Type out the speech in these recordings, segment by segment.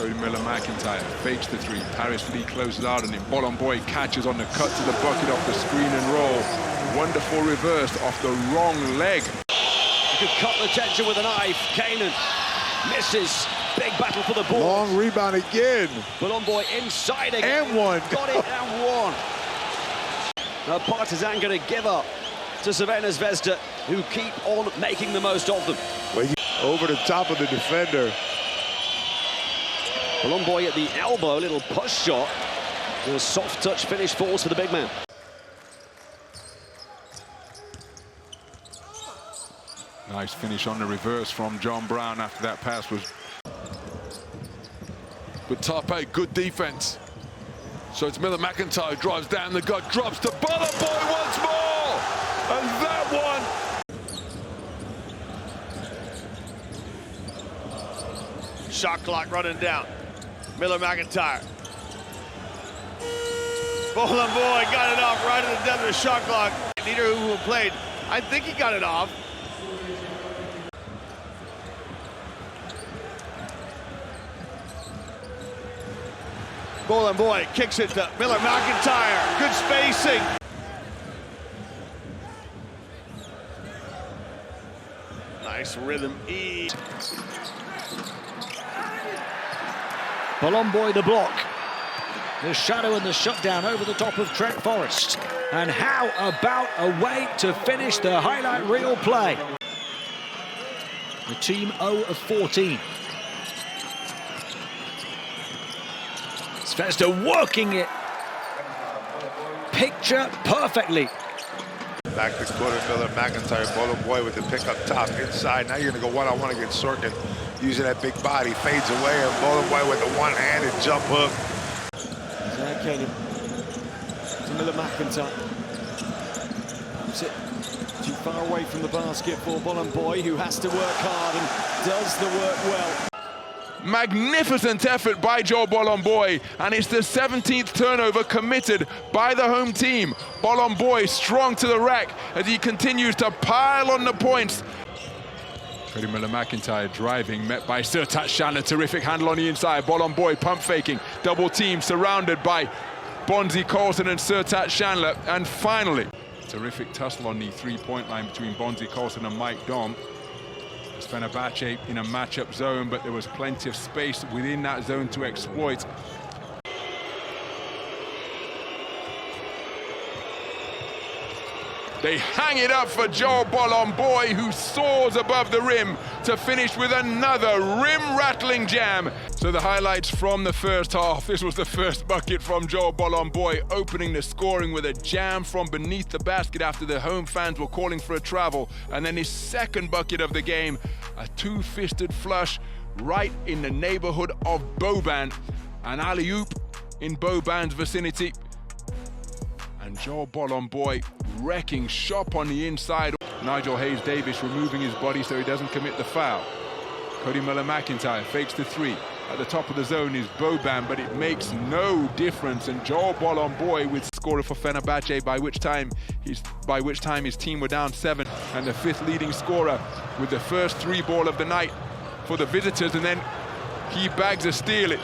Cody Miller-McIntyre fakes the three. Paris Lee closes out on him. Bolomboy catches on the cut to the bucket off the screen and roll. Wonderful reverse off the wrong leg. He could cut the tension with a knife. Kanan misses. Big battle for the ball. Long rebound again. Bolomboy inside again. And one. Got it and one. Now Partizan going to give up to Crvena Zvezda, who keep on making the most of them. Over the top of the defender. Bolomboy at the elbow, little push shot. The soft touch finish falls for the big man. Nice finish on the reverse from John Brown after that pass was... But Tarpe, good defense. So it's Miller-McIntyre, drives down the gut, drops to Bolomboy once more! And that one! Shot clock running down. Miller-McIntyre. Bolomboy got it off right at the death of the shot clock. Neither who played, I think he got it off. Bolomboy kicks it to Miller-McIntyre. Good spacing. Nice rhythm E. Bolomboy the block. The shadow and the shutdown over the top of Trent Forrest. And how about a way to finish the highlight reel play? The team 0 of 14. Zvezda working it. Picture perfectly. Back to quarter, Miller-McIntyre, Bolomboy with the pick up top inside. Now you're going to go one-on-one against Sorkin. Using that big body, fades away, and Bolomboy with the one-handed jump hook. Cody to Miller-McIntyre. Puts it too far away from the basket for Bolomboy, who has to work hard and does the work well. Magnificent effort by Joe Bolomboy, and it's the 17th turnover committed by the home team. Bolomboy strong to the rack as he continues to pile on the points. Cody Miller-McIntyre driving, met by Sertat Chandler. Terrific handle on the inside. Bolomboy pump faking, double team, surrounded by Bonzi Colson and Sertat Chandler. And finally, terrific tussle on the three-point line between Bonzi Colson and Mike Dom. Fenerbahce in a matchup zone, but there was plenty of space within that zone to exploit. They hang it up for Joe Bolomboy, who soars above the rim to finish with another rim-rattling jam. So the highlights from the first half. This was the first bucket from Joe Bolomboy, opening the scoring with a jam from beneath the basket after the home fans were calling for a travel. And then his second bucket of the game, a two-fisted flush right in the neighborhood of Boban. An alley-oop in Boban's vicinity. And Joe Bolomboy wrecking shop on the inside. Nigel Hayes-Davis removing his body so he doesn't commit the foul. Cody Miller-McIntyre fakes the three. At the top of the zone is Boban, but it makes no difference. And Joe Bolomboy with scorer for Fenerbahce, by which time his team were down 7, and the 5th leading scorer with the first 3 ball of the night for the visitors, and then he bags a steal. It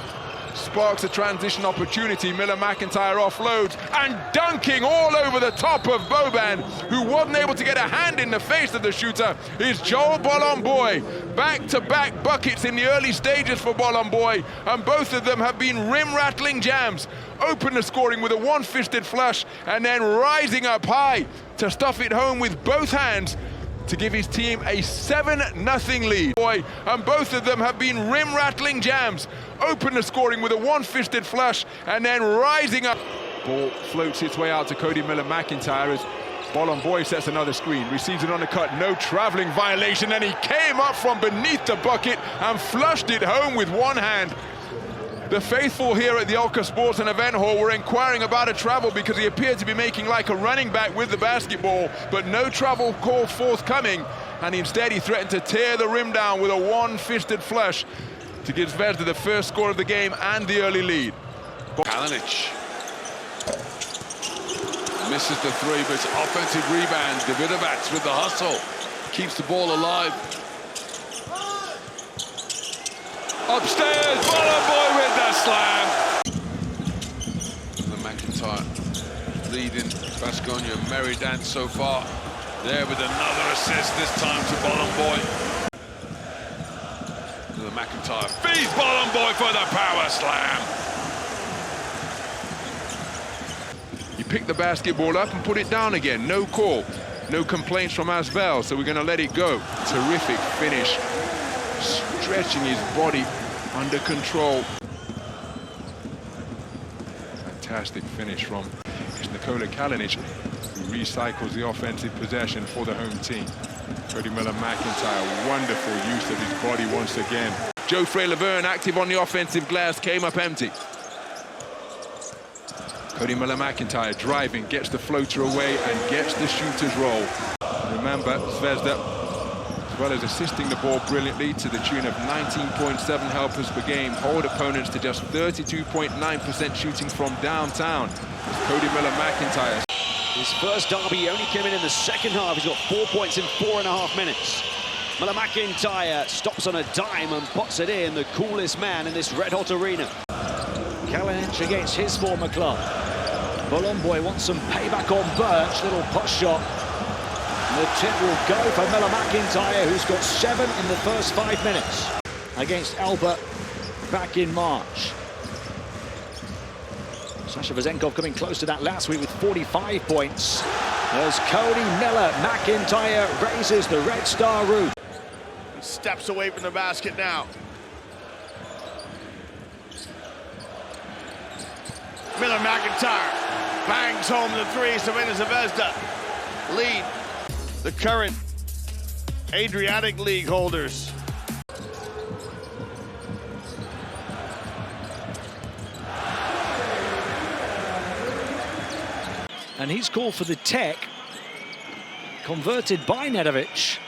sparks a transition opportunity. Miller-McIntyre offloads and dunking all over the top of Boban, who wasn't able to get a hand in the face of the shooter, is Joe Bolomboy. Back-to-back buckets in the early stages for Bolomboy, and both of them have been rim-rattling jams. Open the scoring with a one-fisted flush, and then rising up high to stuff it home with both hands to give his team a 7-0 lead. And both of them have been rim-rattling jams. Open the scoring with a one-fisted flush, and then rising up. Ball floats its way out to Cody Miller-McIntyre as Bolomboy sets another screen, receives it on the cut, no traveling violation, and he came up from beneath the bucket and flushed it home with one hand. The faithful here at the Olka Sports and Event Hall were inquiring about a travel because he appeared to be making like a running back with the basketball, but no travel call forthcoming, and instead he threatened to tear the rim down with a one-fisted flush to give Zvezda the first score of the game and the early lead. Kalinic misses the three, but it's offensive rebound. Davidovac with the hustle keeps the ball alive. Upstairs, Bolomboy slam. Miller-McIntyre leading Baskonia merry dance so far. There with another assist, this time to Bolomboy. Miller-McIntyre feeds Bolomboy for the power slam. You pick the basketball up and put it down again. No call. No complaints from Asvel, so we're going to let it go. Terrific finish. Stretching his body under control. Fantastic finish from Nikola Kalinic, who recycles the offensive possession for the home team. Cody Miller-McIntyre, wonderful use of his body once again. Geoffrey Laverne, active on the offensive glass, came up empty. Cody Miller-McIntyre driving, gets the floater away and gets the shooter's roll. Remember, Zvezda, as well as assisting the ball brilliantly to the tune of 19.7 helpers per game, hold opponents to just 32.9% shooting from downtown. It's Cody Miller-McIntyre. His first derby only came in the second half. He's got 4 points in 4.5 minutes. Miller-McIntyre stops on a dime and puts it in, the coolest man in this red-hot arena. Kalinic against his former club. Bolomboy wants some payback on Birch, little push shot. The tip will go for Miller-McIntyre, who's got 7 in the first 5 minutes against Alba back in March. Sasha Vezenkov coming close to that last week with 45 points. As Cody Miller-McIntyre raises the Red Star roof. He steps away from the basket now. Miller-McIntyre bangs home the three. Savannah Zvezda lead the current Adriatic League holders. And he's called for the tech, converted by Nedovic.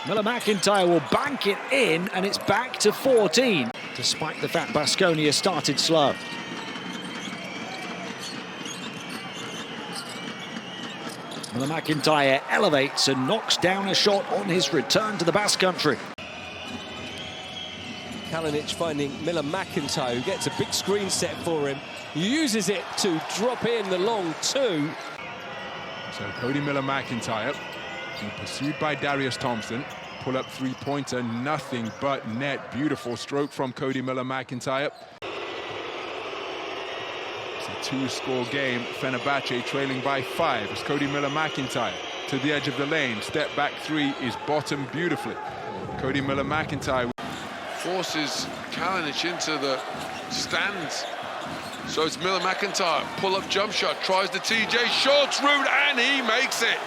Miller-McIntyre will bank it in, and it's back to 14, despite the fact Baskonia started slow. Miller-McIntyre elevates and knocks down a shot on his return to the Basque Country. Kalinic finding Miller-McIntyre, who gets a big screen set for him, uses it to drop in the long two. So Cody Miller-McIntyre, pursued by Darius Thompson, pull up three-pointer, nothing but net. Beautiful stroke from Cody Miller-McIntyre. It's a two-score game. Fenerbahce trailing by 5 as Cody Miller-McIntyre to the edge of the lane. Step back three is bottomed beautifully. Cody Miller-McIntyre Forces Kalinic into the stands. So it's Miller-McIntyre, pull-up jump shot, tries the TJ Shorts route, and he makes it.